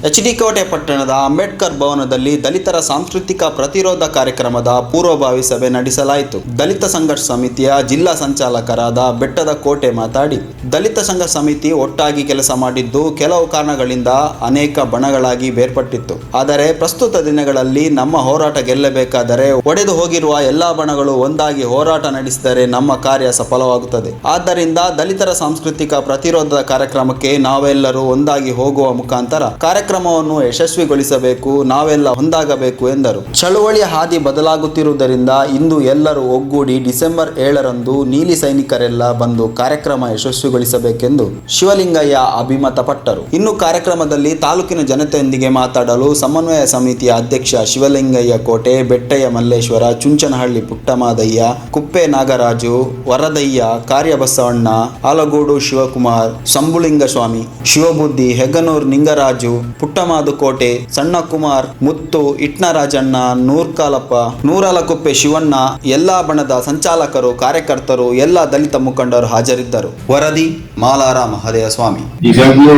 H D. ಕೋಟೆ ಪಟ್ಟಣದ ಅಂಬೇಡ್ಕರ್ ಭವನದಲ್ಲಿ ದಲಿತರ ಸಾಂಸ್ಕೃತಿಕ ಪ್ರತಿರೋಧ ಕಾರ್ಯಕ್ರಮದ ಪೂರ್ವಭಾವಿ ಸಭೆ ನಡೆಸಲಾಯಿತು. ದಲಿತ ಸಂಘರ್ಷ ಸಮಿತಿಯ ಜಿಲ್ಲಾ ಸಂಚಾಲಕರಾದ ಬೆಟ್ಟದ ಕೋಟೆ ಮಾತಾಡಿ, ದಲಿತ ಸಂಘರ್ಷ ಸಮಿತಿ ಒಟ್ಟಾಗಿ ಕೆಲಸ ಮಾಡಿದ್ದು ಕೆಲವು ಕಾರಣಗಳಿಂದ ಅನೇಕ ಬಣಗಳಾಗಿ ಬೇರ್ಪಟ್ಟಿತ್ತು. ಆದರೆ ಪ್ರಸ್ತುತ ದಿನಗಳಲ್ಲಿ ನಮ್ಮ ಹೋರಾಟ ಗೆಲ್ಲಬೇಕಾದರೆ ಒಡೆದು ಹೋಗಿರುವ ಎಲ್ಲಾ ಬಣಗಳು ಒಂದಾಗಿ ಹೋರಾಟ ನಡೆಸಿದರೆ ನಮ್ಮ ಕಾರ್ಯ ಸಫಲವಾಗುತ್ತದೆ. ಆದ್ದರಿಂದ ದಲಿತರ ಸಾಂಸ್ಕೃತಿಕ ಪ್ರತಿರೋಧದ ಕಾರ್ಯಕ್ರಮಕ್ಕೆ ನಾವೆಲ್ಲರೂ ಒಂದಾಗಿ ಹೋಗುವ ಮುಖಾಂತರ ಕಾರ್ಯಕ್ರಮವನ್ನು ಯಶಸ್ವಿಗೊಳಿಸಬೇಕು, ನಾವೆಲ್ಲ ಒಂದಾಗಬೇಕು ಎಂದರು. ಚಳುವಳಿಯ ಹಾದಿ ಬದಲಾಗುತ್ತಿರುವುದರಿಂದ ಇಂದು ಎಲ್ಲರೂ ಒಗ್ಗೂಡಿ ಡಿಸೆಂಬರ್ 7ರಂದು ನೀಲಿ ಸೈನಿಕರೆಲ್ಲ ಬಂದು ಕಾರ್ಯಕ್ರಮ ಯಶಸ್ವಿಗೊಳಿಸಬೇಕೆಂದು ಶಿವಲಿಂಗಯ್ಯ ಅಭಿಮತಪಟ್ಟರು. ಇನ್ನು ಕಾರ್ಯಕ್ರಮದಲ್ಲಿ ತಾಲೂಕಿನ ಜನತೆಯೊಂದಿಗೆ ಮಾತಾಡಲು ಸಮನ್ವಯ ಸಮಿತಿಯ ಅಧ್ಯಕ್ಷ ಶಿವಲಿಂಗಯ್ಯ ಕೋಟೆ, ಬೆಟ್ಟಯ್ಯ ಮಲ್ಲೇಶ್ವರ, ಚುಂಚನಹಳ್ಳಿ ಪುಟ್ಟಮಾದಯ್ಯ, ಕುಪ್ಪೆ ನಾಗರಾಜು, ವರದಯ್ಯ, ಕಾರ್ಯಬಸವಣ್ಣ, ಆಲಗೂಡು ಶಿವಕುಮಾರ್, ಸಂಬುಲಿಂಗಸ್ವಾಮಿ, ಶಿವಬುದ್ಧಿ, ಹೆಗ್ಗನೂರು ನಿಂಗರಾಜು, ಪುಟ್ಟಮಾದುಕೋಟೆ, ಸಣ್ಣಕುಮಾರ್, ಮುತ್ತು, ಇಟ್ನರಾಜಣ್ಣ, ನೂರ್ಕಾಲಪ್ಪ, ನೂರಲಕುಪ್ಪೆ ಶಿವಣ್ಣ, ಎಲ್ಲಾ ಬಣದ ಸಂಚಾಲಕರು, ಕಾರ್ಯಕರ್ತರು, ಎಲ್ಲ ದಲಿತ ಮುಖಂಡರು ಹಾಜರಿದ್ದರು. ವರದಿ ಮಾಲಾರ ಮಹದೇವ ಸ್ವಾಮಿ. ಈಗಾಗಲೇ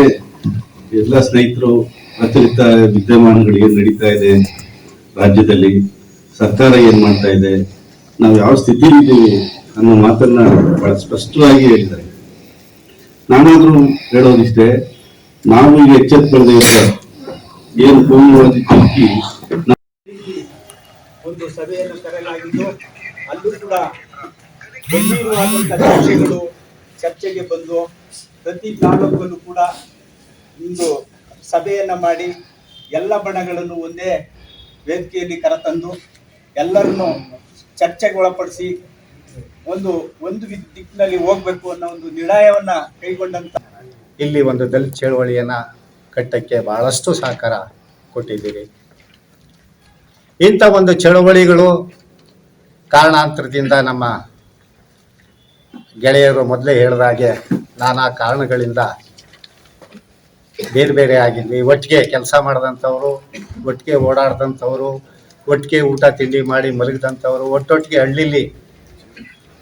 ಎಲ್ಲ ಸ್ನೇಹಿತರು ಪ್ರಚಲಿತ ವಿದ್ಯಮಾನಗಳು ಏನ್ ನಡೀತಾ ಇದೆ ರಾಜ್ಯದಲ್ಲಿ, ಸರ್ಕಾರ ಏನ್ ಮಾಡ್ತಾ ಇದೆ, ನಾವು ಯಾವ ಸ್ಥಿತಿಲಿ ಇದ್ದೀವಿ ಅನ್ನೋ ಮಾತನ್ನ ಬಹಳ ಸ್ಪಷ್ಟವಾಗಿ ಹೇಳಿದ್ದಾರೆ. ನಾನಾದ್ರೂ ಹೇಳೋದಿಷ್ಟೇ, ನಾವು ಈಗ ಎಚ್ಚೆತ್ತುಕೊಳ್ಳದೆ ಇದ್ರೆ ಏನು ಕೋಮುವಾದಿ ಚೌಕಿ ಒಂದು ಸಭೆಯನ್ನು ಕರೆಯಲಾಗಿದ್ದು, ಅಲ್ಲೂ ಕೂಡ ಗಂಭೀರವಾದಂತಹ ಚರ್ಚೆಗಳು ಚರ್ಚೆಗೆ ಬಂದು ಪ್ರತಿ ತಾಲೂಕಲ್ಲೂ ಕೂಡ ಇಂದು ಸಭೆಯನ್ನ ಮಾಡಿ ಎಲ್ಲ ಬಣಗಳನ್ನು ಒಂದೇ ವೇದಿಕೆಯಲ್ಲಿ ಕರೆತಂದು ಎಲ್ಲರನ್ನು ಚರ್ಚೆಗೆ ಒಳಪಡಿಸಿ ಒಂದು ದಿಕ್ಕಿನಲ್ಲಿ ಹೋಗ್ಬೇಕು ಅನ್ನೋ ಒಂದು ನಿರ್ಣಯವನ್ನ ಕೈಗೊಂಡಂತ ಇಲ್ಲಿ ಒಂದು ದಲಿತ ಚಳವಳಿಯನ್ನು ಕಟ್ಟಕ್ಕೆ ಬಹಳಷ್ಟು ಸಹಕಾರ ಕೊಟ್ಟಿದ್ದೀರಿ. ಇಂಥ ಒಂದು ಚಳವಳಿಗಳು ಕಾರಣಾಂತರದಿಂದ ನಮ್ಮ ಗೆಳೆಯರು ಮೊದಲೇ ಹೇಳಿದ ಹಾಗೆ ನಾನಾ ಕಾರಣಗಳಿಂದ ಬೇರೆ ಬೇರೆ ಆಗಿದ್ವಿ. ಒಟ್ಟಿಗೆ ಕೆಲಸ ಮಾಡಿದಂಥವ್ರು, ಒಟ್ಟಿಗೆ ಓಡಾಡ್ದಂಥವ್ರು, ಒಟ್ಟಿಗೆ ಊಟ ತಿಂಡಿ ಮಾಡಿ ಮಲಗಿದಂಥವ್ರು, ಒಟ್ಟೊಟ್ಟಿಗೆ ಹಳ್ಳಿಲಿ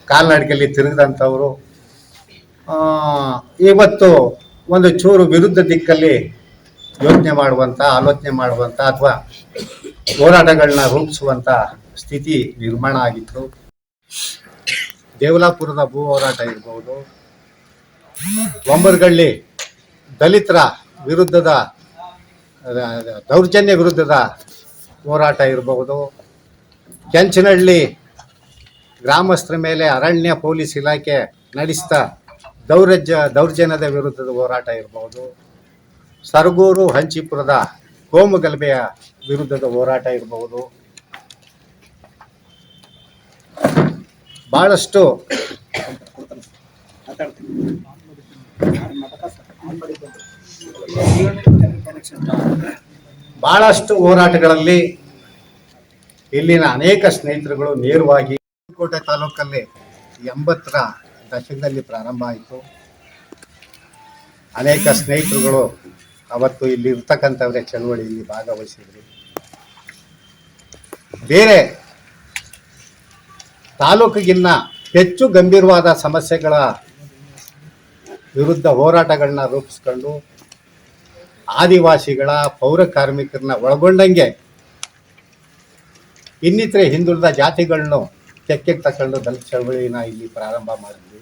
ಕಾಲ್ನಡಿಗೆಯಲ್ಲಿ ತಿರುಗಿದಂಥವ್ರು ಇವತ್ತು ಒಂದು ಚೂರು ವಿರುದ್ಧ ದಿಕ್ಕಲ್ಲಿ ಯೋಚನೆ ಮಾಡುವಂಥ, ಆಲೋಚನೆ ಮಾಡುವಂಥ ಅಥವಾ ಹೋರಾಟಗಳನ್ನ ರೂಪಿಸುವಂಥ ಸ್ಥಿತಿ ನಿರ್ಮಾಣ ಆಗಿತ್ತು. ದೇವಲಾಪುರದ ಭೂ ಹೋರಾಟ ಇರ್ಬೋದು, ಒಂಬರ್ಗಳ್ಳಿ ದಲಿತರ ವಿರುದ್ಧದ ದೌರ್ಜನ್ಯ ವಿರುದ್ಧದ ಹೋರಾಟ ಇರಬಹುದು, ಕೆಂಚನಹಳ್ಳಿ ಗ್ರಾಮಸ್ಥರ ಮೇಲೆ ಅರಣ್ಯ ಪೊಲೀಸ್ ಇಲಾಖೆ ನಡೆಸಿದ ದೌರ್ಜನ್ಯದ ವಿರುದ್ಧದ ಹೋರಾಟ ಇರಬಹುದು, ಸರಗೂರು ಹಂಚಿಪುರದ ಕೋಮುಗಲಭೆಯ ವಿರುದ್ಧದ ಹೋರಾಟ ಇರಬಹುದು. ಬಹಳಷ್ಟು ಹೋರಾಟಗಳಲ್ಲಿ ಇಲ್ಲಿನ ಅನೇಕ ಸ್ನೇಹಿತರುಗಳು ನೇರವಾಗಿ ಕೋಟೆ ತಾಲೂಕಲ್ಲಿ 80ರ ದಶಕದಲ್ಲಿ ಪ್ರಾರಂಭ ಆಯಿತು. ಅನೇಕ ಸ್ನೇಹಿತರುಗಳು ಅವತ್ತು ಇಲ್ಲಿ ಇರ್ತಕ್ಕಂಥವರೇ ಚಳವಳಿಯಲ್ಲಿ ಭಾಗವಹಿಸಿದ್ರು. ಬೇರೆ ತಾಲೂಕಿಗಿನ್ನ ಹೆಚ್ಚು ಗಂಭೀರವಾದ ಸಮಸ್ಯೆಗಳ ವಿರುದ್ಧ ಹೋರಾಟಗಳನ್ನ ರೂಪಿಸ್ಕೊಂಡು ಆದಿವಾಸಿಗಳ, ಪೌರ ಕಾರ್ಮಿಕರನ್ನ ಒಳಗೊಂಡಂಗೆ ಇನ್ನಿತರೆ ಹಿಂದುಳಿದ ಜಾತಿಗಳನ್ನು ತೆಕ್ಕೆಗೆ ತಗೊಂಡು ದಲಿತ ಚಳವಳಿನ ಇಲ್ಲಿ ಪ್ರಾರಂಭ ಮಾಡಿದ್ವಿ.